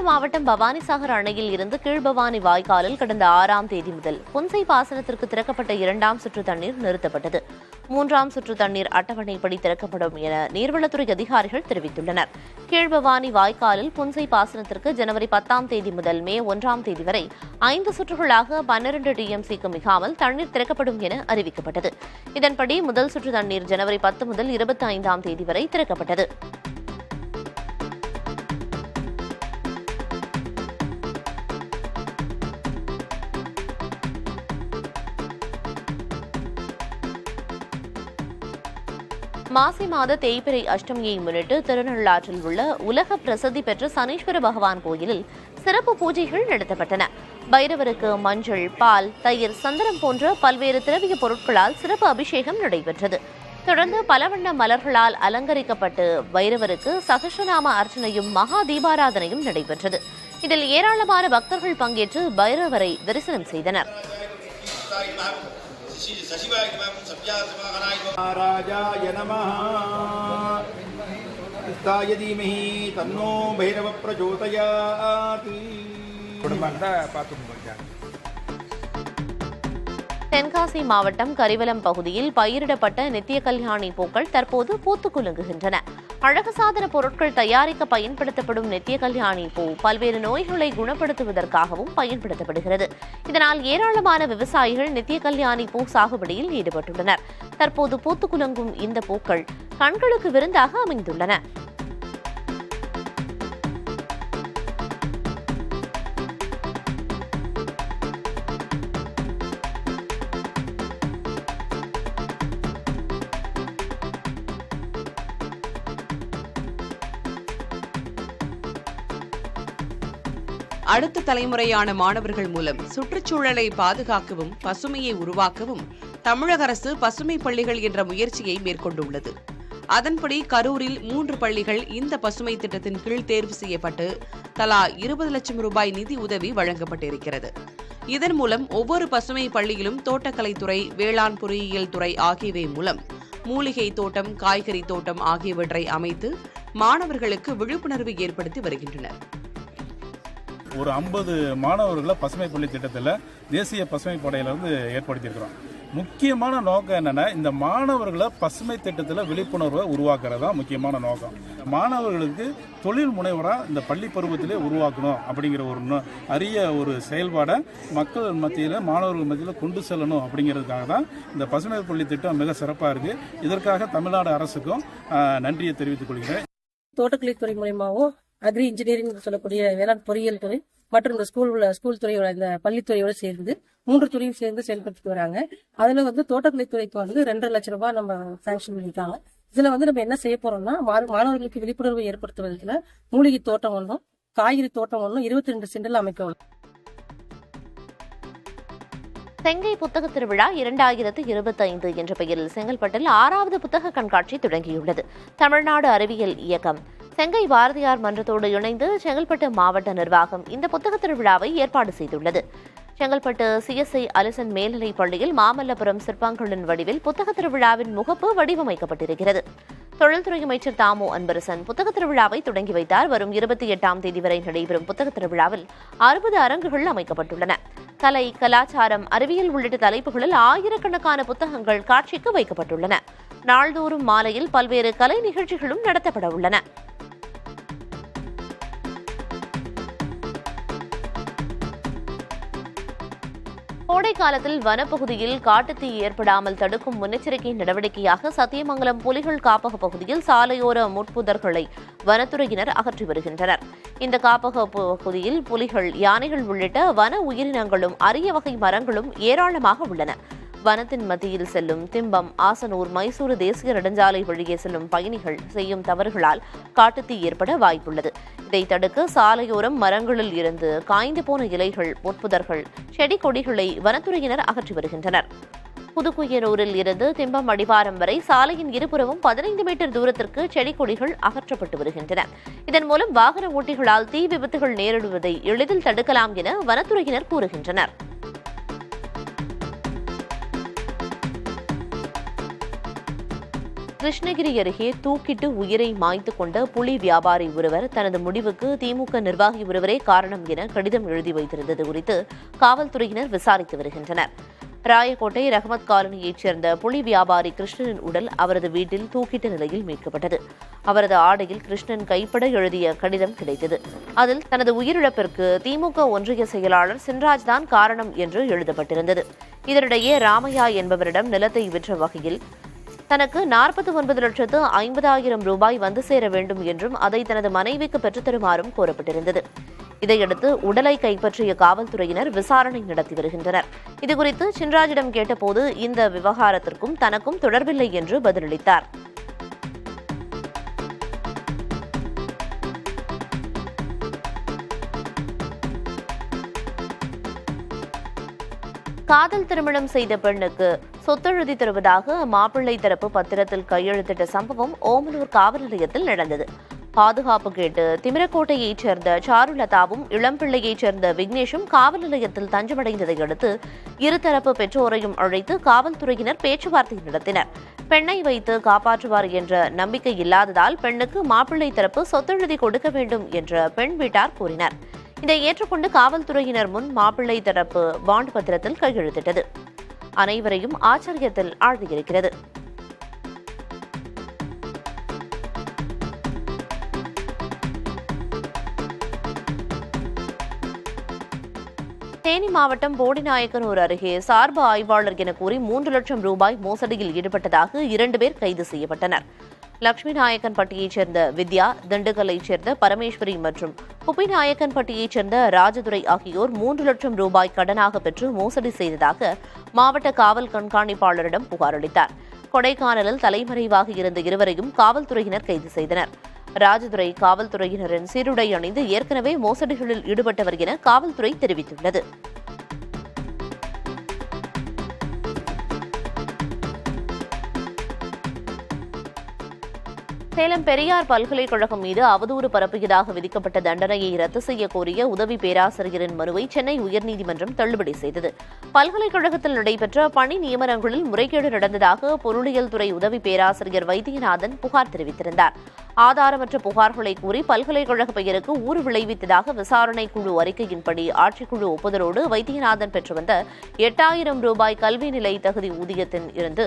மாவட்டம் பவானிசாகர் அணையில் இருந்து கீழ்பவானி வாய்க்காலில் கடந்த 6ஆம் தேதி முதல் புன்சை பாசனத்திற்கு திறக்கப்பட்ட 2ஆம் சுற்று தண்ணீர் நிறுத்தப்பட்டது. 3ஆம் சுற்று தண்ணீர் அட்டவணைப்படி திறக்கப்படும் என நீர்வளத்துறை அதிகாரிகள் தெரிவித்துள்ளனர். கீழ்பவானி வாய்க்காலில் புன்சை பாசனத்திற்கு ஜனவரி 10ஆம் தேதி முதல் மே 1ஆம் தேதி வரை 5 சுற்றுகளாக 12 TMCக்கு மிகாமல் தண்ணீர் திறக்கப்படும் என அறிவிக்கப்பட்டது. இதன்படி முதல் சுற்று தண்ணீர் ஜனவரி 10 முதல் 25ஆம் தேதி வரை திறக்கப்பட்டது. மாசி மாத தேய்பிறை அஷ்டமியை முன்னிட்டு திருநள்ளாற்றில் உள்ள உலக பிரசித்தி பெற்ற சனீஸ்வர பகவான் கோயிலில் சிறப்பு பூஜைகள் நடத்தப்பட்டன. பைரவருக்கு மஞ்சள், பால், தயிர், சந்தனம் போன்ற பல்வேறு திரவிய பொருட்களால் சிறப்பு அபிஷேகம் நடைபெற்றது. தொடர்ந்து பலவண்ண மலர்களால் அலங்கரிக்கப்பட்டு பைரவருக்கு சகஸ்ரநாம அர்ச்சனையும் மகா தீபாராதனையும் நடைபெற்றது. இதில் ஏராளமான பக்தர்கள் பங்கேற்று பைரவரை தரிசனம் செய்தனர். ராஜாய நமஹ ஸ்தாய தீமஹி தன்னோ பைரவ பிரச்சோதயாத். தென்காசி மாவட்டம் கரிவலம் பகுதியில் பயிரிடப்பட்ட நித்திய கல்யாணி பூக்கள் தற்போது பூத்து குலுங்குகின்றன. அழகு சாதன பொருட்கள் தயாரிக்க பயன்படுத்தப்படும் நித்திய கல்யாணி பூ பல்வேறு நோய்களை குணப்படுத்துவதற்காகவும் பயன்படுத்தப்படுகிறது. இதனால் ஏராளமான விவசாயிகள் நித்திய கல்யாணி பூ சாகுபடியில் ஈடுபட்டுள்ளனர். தற்போது பூத்து குலுங்கும் இந்த பூக்கள் கண்களுக்கு விருந்தாக அமைந்துள்ளன. அடுத்த தலைமுறையான மாணவர்கள் மூலம் சுற்றுச்சூழலை பாதுகாக்கவும் பசுமையை உருவாக்கவும் தமிழக அரசு பசுமை பள்ளிகள் என்ற முயற்சியை மேற்கொண்டுள்ளது. அதன்படி கரூரில் 3 பள்ளிகள் இந்த பசுமை திட்டத்தின் கீழ் தேர்வு செய்யப்பட்டு தலா 20 லட்சம் ரூபாய் நிதி உதவி வழங்கப்பட்டிருக்கிறது. இதன் மூலம் ஒவ்வொரு பசுமை பள்ளியிலும் தோட்டக்கலைத்துறை, வேளாண் பொறியியல் துறை ஆகியவை மூலம் மூலிகை தோட்டம், காய்கறி தோட்டம் ஆகியவற்றை அமைத்து மாணவர்களுக்கு விழிப்புணர்வு ஏற்படுத்தி வருகின்றனர். ஒரு 50 மாணவர்களை பசுமை பள்ளி திட்டத்தில் தேசிய பசுமை படையிலிருந்து ஏற்படுத்தியிருக்கிறோம். முக்கியமான நோக்கம் என்னன்னா, இந்த மாணவர்களை பசுமை திட்டத்தில் விழிப்புணர்வை உருவாக்குறது தான் முக்கியமான நோக்கம். மாணவர்களுக்கு தொழில் முனைவராக இந்த பள்ளி பருவத்திலே உருவாக்கணும் அப்படிங்கிற ஒரு அரிய ஒரு செயல்பாடை மக்கள் மத்தியில், மாணவர்கள் மத்தியில் கொண்டு செல்லணும் அப்படிங்கிறதுக்காக தான் இந்த பசுமை பள்ளி திட்டம் மிக சிறப்பாக இருக்கு. இதற்காக தமிழ்நாடு அரசுக்கும் நன்றியை தெரிவித்துக் கொள்கிறேன். தோட்டக்கலைத்துறை மூலமாகவும் அக்ரி இன்ஜினியரிங் சொல்லக்கூடிய வேளாண் பொறியியல் துறை மற்றும் இந்த ஸ்கூல் துறையோட இந்த பள்ளித்துறையோட சேர்ந்து 3 துறையும் சேர்ந்து செயல்படுத்திட்டு வராங்க. அதுல தோட்டக்கலைத்துறைக்கு 2.5 லட்சம் ரூபாய் நம்ம சாங்ஷன் பண்ணிருக்காங்க. இதுல நம்ம என்ன செய்ய போறோம்னா, மாணவர்களுக்கு விழிப்புணர்வு ஏற்படுத்துவதற்கு மூலிகை தோட்டம் ஒன்றும், காய்கறி தோட்டம் ஒன்றும் 22 சென்டில் அமைக்க உள்ளது. செங்கை புத்தக திருவிழா 2025 என்ற பெயரில் செங்கல்பட்டில் 6வது புத்தக கண்காட்சி தொடங்கியுள்ளது. தமிழ்நாடு அறிவியல் இயக்கம், செங்கை பாரதியார் மன்றத்தோடு இணைந்து செங்கல்பட்டு மாவட்ட நிர்வாகம் இந்த புத்தக திருவிழாவை ஏற்பாடு செய்துள்ளது. செங்கல்பட்டு CSI அலிசன் மேல்நிலைப் பள்ளியில் மாமல்லபுரம் சிற்பங்களின் வடிவில் புத்தக திருவிழாவின் முகப்பு வடிவமைக்கப்பட்டிருக்கிறது. தொழில்துறை அமைச்சர் தாமு அன்பரசன் புத்தக திருவிழாவை தொடங்கி வைத்தார். வரும் 28ஆம் தேதி வரை நடைபெறும் புத்தக திருவிழாவில் 60 அரங்குகள் அமைக்கப்பட்டுள்ளன. கலை, கலாச்சாரம், அறிவியல் உள்ளிட்ட தலைப்புகளில் ஆயிரக்கணக்கான புத்தகங்கள் காட்சிக்கு வைக்கப்பட்டுள்ளன. நாள்தோறும் மாலையில் பல்வேறு கலை நிகழ்ச்சிகளும் நடத்தப்பட உள்ளன. கோடை காலத்தில் வனப்பகுதியில் காட்டுத்தீ ஏற்படாமல் தடுக்கும் முன்னெச்சரிக்கை நடவடிக்கையாக சத்தியமங்கலம் புலிகள் காப்பக பகுதியில் சாலையோர முட்புதர்களை வனத்துறையினர் அகற்றி வருகின்றனர். இந்த காப்பக பகுதியில் புலிகள், யானைகள் உள்ளிட்ட வன உயிரினங்களும் அரிய வகை மரங்களும் ஏராளமாக உள்ளன. வனத்தின் மத்தியில் செல்லும் திம்பம், ஆசனூர், மைசூரு தேசிய நெடுஞ்சாலை வழியே செல்லும் பயணிகள் செய்யும் தவறுகளால் காட்டுத்தீ ஏற்பட வாய்ப்புள்ளது. இதை தடுக்க சாலையோரம் மரங்களில் இருந்து காய்ந்து போன இலைகள், முட்புதர்கள், செடி கொடிகளை வனத்துறையினர் அகற்றி வருகின்றனர். புதுக்குயனூரில் இருந்து திம்பம் அடிவாரம் வரை சாலையின் இருபுறமும் 15 மீட்டர் தூரத்திற்கு செடி கொடிகள் அகற்றப்பட்டு வருகின்றன. இதன் மூலம் வாகன ஓட்டிகளால் தீ விபத்துகள் நேரிடுவதை எளிதில் தடுக்கலாம் என வனத்துறையினர் கூறுகின்றனர். கிருஷ்ணகிரி அருகே தூக்கிட்டு உயிரை மாய்த்து கொண்ட புலி வியாபாரி ஒருவர் தனது முடிவுக்கு திமுக நிர்வாகி ஒருவரே காரணம் என கடிதம் எழுதி வைத்திருந்தது குறித்து காவல்துறையினர் விசாரித்து வருகின்றனர். ராயக்கோட்டை ரஹமத் காலனியைச் சேர்ந்த புலி வியாபாரி கிருஷ்ணனின் உடல் அவரது வீட்டில் தூக்கிட்ட நிலையில் மீட்கப்பட்டது. அவரது ஆடையில் கிருஷ்ணன் கைப்பட எழுதிய கடிதம் கிடைத்தது. அதில் தனது உயிரிழப்பிற்கு திமுக ஒன்றிய செயலாளர் சின்ராஜ் தான் காரணம் என்று எழுதப்பட்டிருந்தது. இதனிடையே ராமையா என்பவரிடம் நிலத்தை விற்ற வகையில் தனக்கு 49,50,000 ரூபாய் வந்து சேர வேண்டும் என்றும் அதை தனது மனைவிக்கு பெற்றுத்தருமாறும் கோரப்பட்டிருந்தது. இதையடுத்து உடலை கைப்பற்றிய காவல்துறையினர் விசாரணை நடத்தி வருகின்றனர். இதுகுறித்து சின்ராஜிடம் கேட்டபோது இந்த விவகாரத்திற்கும் தனக்கும் தொடர்பில்லை என்று பதிலளித்தார். காதல் திருமணம் செய்த பெண்ணுக்கு சொத்தெழுதி தருவதாக மாப்பிள்ளை தரப்பு பத்திரத்தில் கையெழுத்திட்ட சம்பவம் ஓமலூர் காவல் நிலையத்தில் நடந்தது. பாதுகாப்பு கேட்டு திமிரக்கோட்டையைச் சேர்ந்த சாருலதாவும் இளம்பிள்ளையைச் சேர்ந்த விக்னேஷும் காவல் நிலையத்தில் தஞ்சமடைந்ததை அடுத்து இருதரப்பு பெற்றோரையும் அழைத்து காவல்துறையினர் பேச்சுவார்த்தை நடத்தினர். பெண்ணை வைத்து காப்பாற்றுவார் என்ற நம்பிக்கை இல்லாததால் பெண்ணுக்கு மாப்பிள்ளை தரப்பு சொத்தெழுதி கொடுக்க வேண்டும் என்ற பெண் வீட்டார் கூறினர். இதை ஏற்றுக்கொண்டு காவல்துறையினர் முன் மாப்பிள்ளை தரப்பு பாண்ட் பத்திரத்தில் கையெழுத்திட்டது. அனைவரையும் ஆச்சரியத்தில் ஆழ்த்தியிருக்கிறது. தேனி மாவட்டம் போடிநாயக்கனூர் அருகே சார்பு ஆய்வாளர் என கூறி 3 லட்சம் ரூபாய் மோசடியில் ஈடுபட்டதாக 2 பேர் கைது செய்யப்பட்டனர். லட்சுமி நாயக்கன்பட்டியைச் சேர்ந்த வித்யா, திண்டுக்கல்லைச் சேர்ந்த பரமேஸ்வரி மற்றும் குப்பிநாயக்கன்பட்டியைச் சேர்ந்த ராஜதுரை ஆகியோர் 3 லட்சம் ரூபாய் கடனாக பெற்று மோசடி செய்ததாக மாவட்ட காவல் கண்காணிப்பாளரிடம் புகார் அளித்தார். கொடைக்கானலில் தலைமறைவாக இருந்த இருவரையும் காவல்துறையினர் கைது செய்தனர். ராஜதுரை காவல்துறையினரின் சீருடை அணிந்து ஏற்கனவே மோசடிகளில் ஈடுபட்டவர் என காவல்துறை தெரிவித்துள்ளது. சேலம் பெரியார் பல்கலைக்கழகம் மீது அவதூறு பரப்பியதாக விதிக்கப்பட்ட தண்டனையை ரத்து செய்ய கோரிய உதவி பேராசிரியரின் மனுவை சென்னை உயர்நீதிமன்றம் தள்ளுபடி செய்தது. பல்கலைக்கழகத்தில் நடைபெற்ற பணி நியமனங்களில் முறைகேடு நடந்ததாக பொருளியல் துறை உதவி பேராசிரியர் வைத்தியநாதன் புகார் தெரிவித்திருந்தார். ஆதாரமற்ற புகார்களை கூறி பல்கலைக்கழக பெயருக்கு ஊறு விளைவித்ததாக விசாரணை குழு அறிக்கையின்படி ஆட்சிக்குழு ஒப்புதலோடு வைத்தியநாதன் பெற்று வந்த 8,000 ரூபாய் கல்வி நிலை தகுதி ஊதியத்தின் இருந்து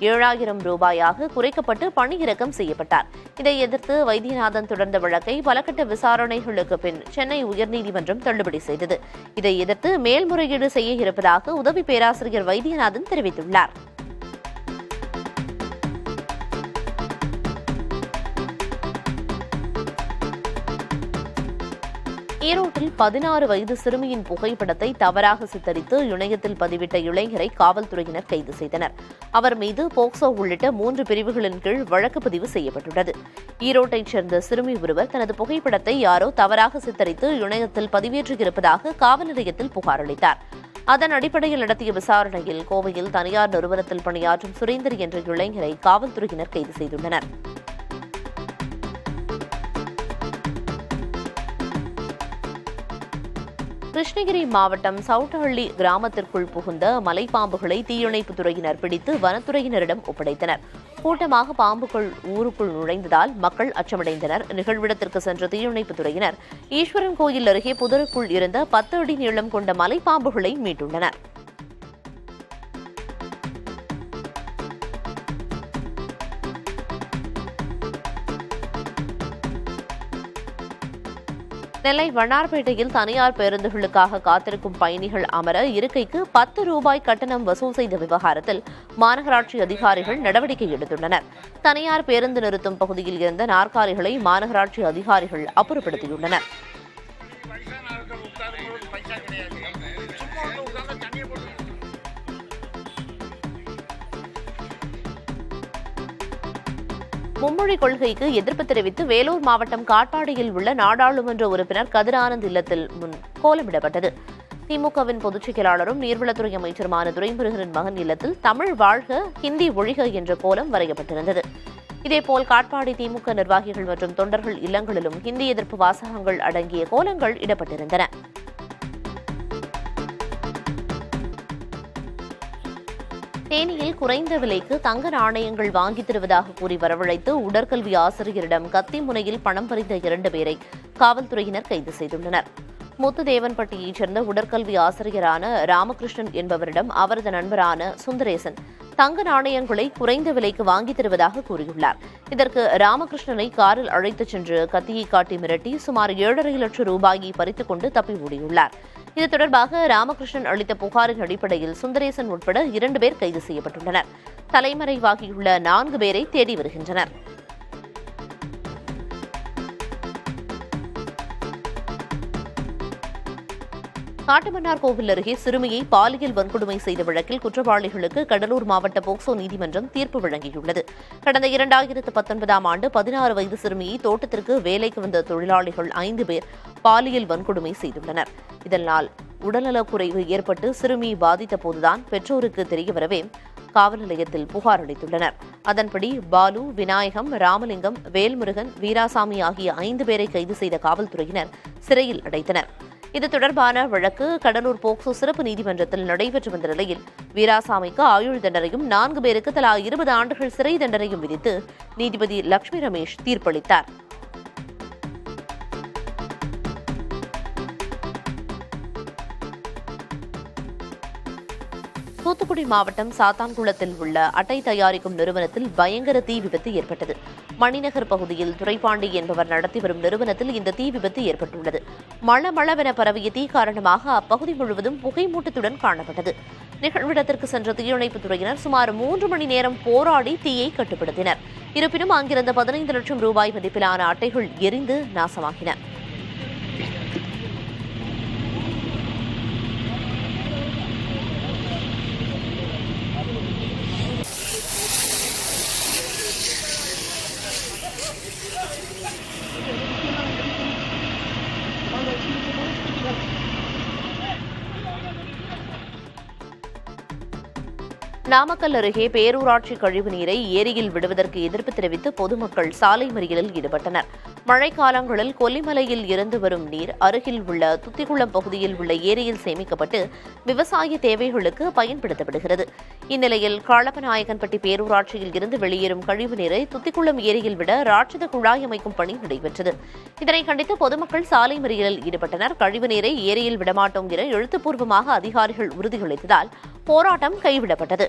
7,000 ரூபாயாக குறைக்கப்பட்டு பணியிறக்கம் செய்யப்பட்டார். இதை எதிர்த்து வைத்தியநாதன் தொடர்ந்த வழக்கை பலகட்ட விசாரணைகளுக்கு பின் சென்னை உயர்நீதிமன்றம் தள்ளுபடி செய்தது. இதை எதிர்த்து மேல்முறையீடு செய்ய இருப்பதாக உதவி பேராசிரியர் வைத்தியநாதன் தெரிவித்துள்ளார். ஈரோட்டில் 16 வயது சிறுமியின் புகைப்படத்தை தவறாக சித்தரித்து இணையத்தில் பதிவிட்ட இளைஞரை காவல்துறையினர் கைது செய்தனர். அவர் மீது போக்சோ உள்ளிட்ட 3 பிரிவுகளின் கீழ் வழக்கு பதிவு செய்யப்பட்டுள்ளது. ஈரோட்டைச் சேர்ந்த சிறுமி ஒருவர் தனது புகைப்படத்தை யாரோ தவறாக சித்தரித்து இணையத்தில் பதிவேற்றியிருப்பதாக காவல் நிலையத்தில் புகார் அளித்தார். அதன் அடிப்படையில் நடத்திய விசாரணையில் கோவையில் தனியார் நிறுவனத்தில் பணியாற்றும் சுரேந்தர் என்ற இளைஞரை காவல்துறையினர் கைது செய்துள்ளனர். கிருஷ்ணகிரி மாவட்டம் சவுட்டஹள்ளி கிராமத்திற்குள் புகுந்த மலைப்பாம்புகளை தீயணைப்புத் துறையினர் பிடித்து வனத்துறையினரிடம் ஒப்படைத்தனர். கூட்டமாக பாம்புகள் ஊருக்குள் நுழைந்ததால் மக்கள் அச்சமடைந்தனர். நிகழ்விடத்திற்கு சென்ற தீயணைப்புத் துறையினர் ஈஸ்வரன் கோயில் அருகே புதருக்குள் இருந்த 10 அடி நீளம் கொண்ட மலைப்பாம்புகளை மீட்டுள்ளனர். நெல்லை வண்ணார்பேட்டையில் தனியார் பேருந்துகளுக்காக காத்திருக்கும் பயணிகள் அமர இருக்கைக்கு 10 ரூபாய் கட்டணம் வசூல் செய்த விவகாரத்தில் மாநகராட்சி அதிகாரிகள் நடவடிக்கை எடுத்துள்ளனர். தனியார் பேருந்து நிறுத்தும் பகுதியில் இருந்த நாற்காலிகளை மாநகராட்சி அதிகாரிகள் அப்புறப்படுத்தியுள்ளனர். மும்மொழி கொள்கைக்கு எதிர்ப்பு தெரிவித்து வேலூர் மாவட்டம் காட்பாடியில் உள்ள நாடாளுமன்ற உறுப்பினர் கதிரானந்த் இல்லத்தில் முன் கோலமிடப்பட்டது. திமுகவின் பொதுச் செயலாளரும் நீர்வளத்துறை அமைச்சருமான துரைமுருகனின் மகன் இல்லத்தில் தமிழ் வாழ்க, ஹிந்தி ஒழிக என்ற கோலம் வரையப்பட்டிருந்தது. இதேபோல் காட்பாடி திமுக நிர்வாகிகள் மற்றும் தொண்டர்கள் இல்லங்களிலும் ஹிந்தி எதிர்ப்பு வாசகங்கள் அடங்கிய கோலங்கள் இடப்பட்டிருந்தன. தேனியில் குறைந்த விலைக்கு தங்க நாணயங்கள் வாங்கித் தருவதாக கூறி வரவழைத்து உடற்கல்வி ஆசிரியரிடம் கத்தி முனையில் பணம் பறித்த 2 பேரை காவல்துறையினர் கைது செய்துள்ளனர். முத்துதேவன்பட்டியைச் சேர்ந்த உடற்கல்வி ஆசிரியரான ராமகிருஷ்ணன் என்பவரிடம் அவரது நண்பரான சுந்தரேசன் தங்க நாணயங்களை குறைந்த விலைக்கு வாங்கித் தருவதாக கூறியுள்ளார். இதற்கு ராமகிருஷ்ணனை காரில் அழைத்துச் சென்று கத்தியை காட்டி மிரட்டி சுமார் 7.5 லட்சம் ரூபாயை பறித்துக் கொண்டு தப்பி ஓடியுள்ளார். இது தொடர்பாக ராமகிருஷ்ணன் அளித்த புகாரின் அடிப்படையில் சுந்தரேசன் உட்பட 2 பேர் கைது செய்யப்பட்டுள்ளனர். தலைமறைவாகியுள்ள 4 பேரை தேடி வருகின்றனர். காட்டுமன்னார்கோவில் அருகே சிறுமியை பாலியல் வன்கொடுமை செய்த வழக்கில் குற்றவாளிகளுக்கு கடலூர் மாவட்ட போக்சோ நீதிமன்றம் தீர்ப்பு வழங்கியுள்ளது. கடந்த 2019ஆம் ஆண்டு 16 வயது சிறுமியை தோட்டத்திற்கு வேலைக்கு வந்த தொழிலாளிகள் 5 பேர் பாலியல் வன்கொடுமை செய்துள்ளனர். இதனால் உடல்நலக்குறைவு ஏற்பட்டு சிறுமி பாதித்த போதுதான் பெற்றோருக்கு தெரியவரவே காவல் நிலையத்தில் புகார் அளித்துள்ளனர். அதன்படி பாலு, விநாயகம், ராமலிங்கம், வேல்முருகன், வீராசாமி ஆகிய 5 பேரை கைது செய்த காவல்துறையினர் சிறையில் அடைத்தனர். இது தொடர்பான வழக்கு கடலூர் போக்சோ சிறப்பு நீதிமன்றத்தில் நடைபெற்று வந்த நிலையில் வீராசாமிக்கு ஆயுள் தண்டனையும் 4 பேருக்கு தலா 20 ஆண்டுகள் சிறை தண்டனையும் விதித்து நீதிபதி லட்சுமி ரமேஷ் தீர்ப்பளித்தார். தூத்துக்குடி மாவட்டம் சாத்தான்குளத்தில் உள்ள அட்டை தயாரிக்கும் நிறுவனத்தில் பயங்கர தீ விபத்து ஏற்பட்டது. மணிநகர் பகுதியில் துரைப்பாண்டி என்பவர் நடத்தி வரும் நிறுவனத்தில் இந்த தீ விபத்து ஏற்பட்டுள்ளது. மளமளவென பரவிய தீ காரணமாக அப்பகுதி முழுவதும் புகைமூட்டத்துடன் காணப்பட்டது. நிகழ்விடத்திற்கு சென்ற தீயணைப்புத் துறையினர் சுமார் 3 மணி நேரம் போராடி தீயை கட்டுப்படுத்தினர். இருப்பினும் அங்கிருந்த 15 லட்சம் ரூபாய் மதிப்பிலான அட்டைகள் எரிந்து நாசமாகின. நாமக்கல் அருகே பேரூராட்சி கழிவுநீரை ஏரியில் விடுவதற்கு எதிர்ப்பு தெரிவித்து பொதுமக்கள் சாலை மறியலில் ஈடுபட்டனர். மழைக்காலங்களில் கொல்லிமலையில் இருந்து வரும் நீர் அருகில் உள்ள துத்திக்குளம் பகுதியில் உள்ள ஏரியில் சேமிக்கப்பட்டு விவசாய தேவைகளுக்கு பயன்படுத்தப்படுகிறது. இந்நிலையில் காளப்பநாயக்கன்பட்டி பேரூராட்சியில் இருந்து வெளியேறும் கழிவுநீரை துத்திக்குளம் ஏரியில் விட ராட்சத குழாய் அமைக்கும் பணி நடைபெற்றது. இதனை கண்டித்து பொதுமக்கள் சாலை மறியலில் ஈடுபட்டனர். கழிவுநீரை ஏரியில் விடமாட்டோம் என எழுத்துப்பூர்வமாக அதிகாரிகள் உறுதியளித்ததால் போராட்டம் கைவிடப்பட்டது.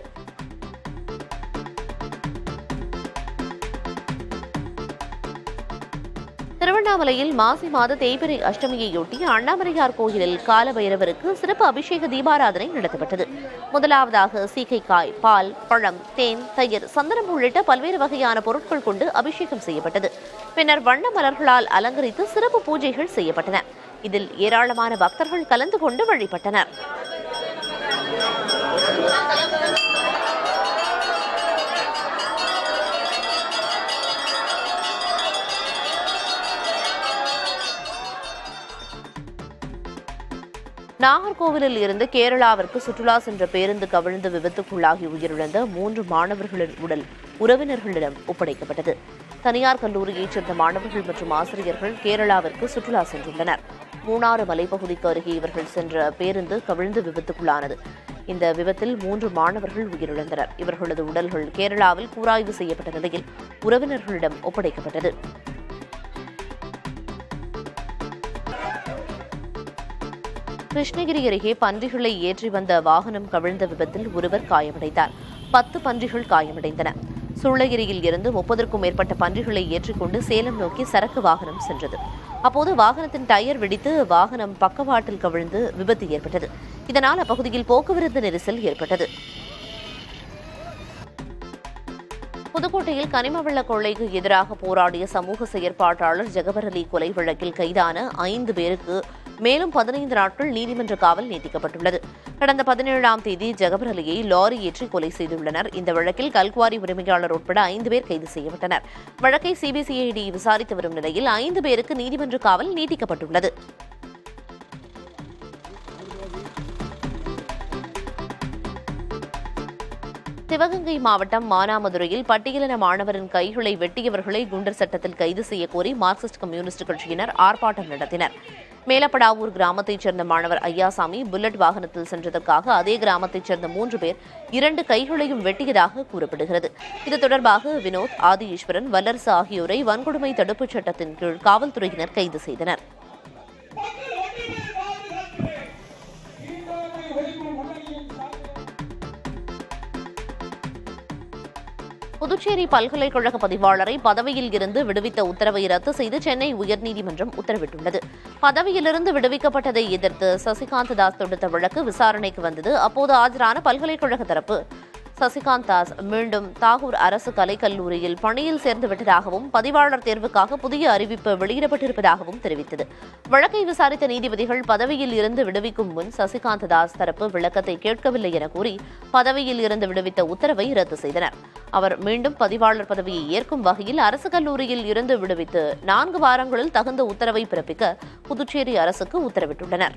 திருவண்ணாமலையில் மாசி மாத தேய்பிறை அஷ்டமியையொட்டி அண்ணாமலையார் கோயிலில் காலபைரவருக்கு சிறப்பு அபிஷேக தீபாராதனை நடத்தப்பட்டது. முதலாவதாக சீகைக்காய், பால், பழம், தேன், தயிர், சந்தனம் உள்ளிட்ட பல்வேறு வகையான பொருட்கள் கொண்டு அபிஷேகம் செய்யப்பட்டது. பின்னர் வண்ண மலர்களால் அலங்கரித்து சிறப்பு பூஜைகள் செய்யப்பட்டன. இதில் ஏராளமான பக்தர்கள் கலந்து கொண்டு வழிபட்டனர். நாகர்கோவிலில் இருந்து கேரளாவிற்கு சுற்றுலா சென்ற பேருந்து கவிழ்ந்து விபத்துக்குள்ளாகி உயிரிழந்த 3 மாணவர்களின் உடல் உறவினர்களிடம் ஒப்படைக்கப்பட்டது. தனியார் கல்லூரியைச் சேர்ந்த மாணவர்கள் மற்றும் ஆசிரியர்கள் கேரளாவிற்கு சுற்றுலா சென்றுள்ளனர். மூணாறு மலைப்பகுதிக்கு அருகே இவர்கள் சென்ற பேருந்து கவிழ்ந்து விபத்துக்குள்ளானது. இந்த விபத்தில் 3 மாணவர்கள் உயிரிழந்தனர். இவர்களது உடல்கள் கேரளாவில் கூராய்வு செய்யப்பட்ட நிலையில் உறவினர்களிடம் ஒப்படைக்கப்பட்டது. கிருஷ்ணகிரி அருகே பன்றிகளை ஏற்றி வந்த வாகனம் கவிழ்ந்த விபத்தில் ஒருவர் காயமடைந்தார். 10 பன்றிகள் காயமடைந்தன. சூளகிரியில் இருந்து 30க்கும் மேற்பட்ட பன்றிகளை ஏற்றிக்கொண்டு சேலம் நோக்கி சரக்கு வாகனம் சென்றது. அப்போது வாகனத்தின் டயர் வெடித்து வாகனம் பக்கவாட்டில் கவிழ்ந்து விபத்து ஏற்பட்டது. இதனால் அப்பகுதியில் போக்குவரத்து நெரிசல் ஏற்பட்டது. புதுக்கோட்டையில் கனிம வெள்ள கொள்ளைக்கு எதிராக போராடிய சமூக செயற்பாட்டாளர் ஜகபர் அலி கொலை வழக்கில் கைதான 5 பேருக்கு மேலும் 15 நாட்கள் நீதிமன்ற காவல் நீட்டிக்கப்பட்டுள்ளது. கடந்த 17ஆம் தேதி ஜகபர் அலியை லாரி ஏற்றி கொலை செய்துள்ளனர். இந்த வழக்கில் கல்குவாரி உரிமையாளர் உட்பட 5 பேர் கைது செய்யப்பட்டனர். வழக்கை சிபிசிஐடி விசாரித்து வரும் நிலையில் 5 பேருக்கு நீதிமன்ற காவல் நீட்டிக்கப்பட்டுள்ளது. சிவகங்கை மாவட்டம் மானாமதுரையில் பட்டியலின மாணவரின் கைகளை வெட்டியவர்களை குண்டர் சட்டத்தில் கைது செய்யக்கோரி மார்க்சிஸ்ட் கம்யூனிஸ்ட் கட்சியினர் ஆர்ப்பாட்டம் நடத்தினர். மேலப்படாவூர் கிராமத்தைச் சேர்ந்த மாணவர் ஐயாசாமி புல்லட் வாகனத்தில் சென்றதற்காக அதே கிராமத்தைச் சேர்ந்த 3 பேர் 2 கைகளையும் வெட்டியதாக கூறப்படுகிறது. இது தொடர்பாக வினோத், ஆதி ஈஸ்வரன், வல்லரசு ஆகியோரை வன்கொடுமை தடுப்புச் சட்டத்தின் கீழ் காவல்துறையினர் கைது செய்தனர். புதுச்சேரி பல்கலைக்கழக பதிவாளரை பதவியில் இருந்து விடுவித்த உத்தரவை ரத்து செய்து சென்னை உயர்நீதிமன்றம் உத்தரவிட்டுள்ளது. பதவியிலிருந்து விடுவிக்கப்பட்டதை எதிர்த்து சசிகாந்த் தாஸ் தொடுத்த வழக்கு விசாரணைக்கு வந்தது. அப்போது ஆஜரான பல்கலைக்கழக தரப்பு சசிகாந்த் தாஸ் மீண்டும் தாகூர் அரசு கலைக்கல்லூரியில் பணியில் சேர்ந்து விட்டதாகவும் பதிவாளர் தேர்வுக்காக புதிய அறிவிப்பு வெளியிடப்பட்டிருப்பதாகவும் தெரிவித்தது. வழக்கை விசாரித்த நீதிபதிகள் பதவியில் இருந்து விடுவிக்கும் முன் சசிகாந்த் தாஸ் தரப்பு விளக்கத்தை கேட்கவில்லை என கூறி பதவியில் இருந்து விடுவித்த உத்தரவை ரத்து செய்தனர். அவர் மீண்டும் பதிவாளர் பதவியை ஏற்கும் வகையில் அரசு கல்லூரியில் இருந்து விடுவித்து 4 வாரங்களில் தகுந்த உத்தரவை பிறப்பிக்க புதுச்சேரி அரசுக்கு உத்தரவிட்டுள்ளனர்.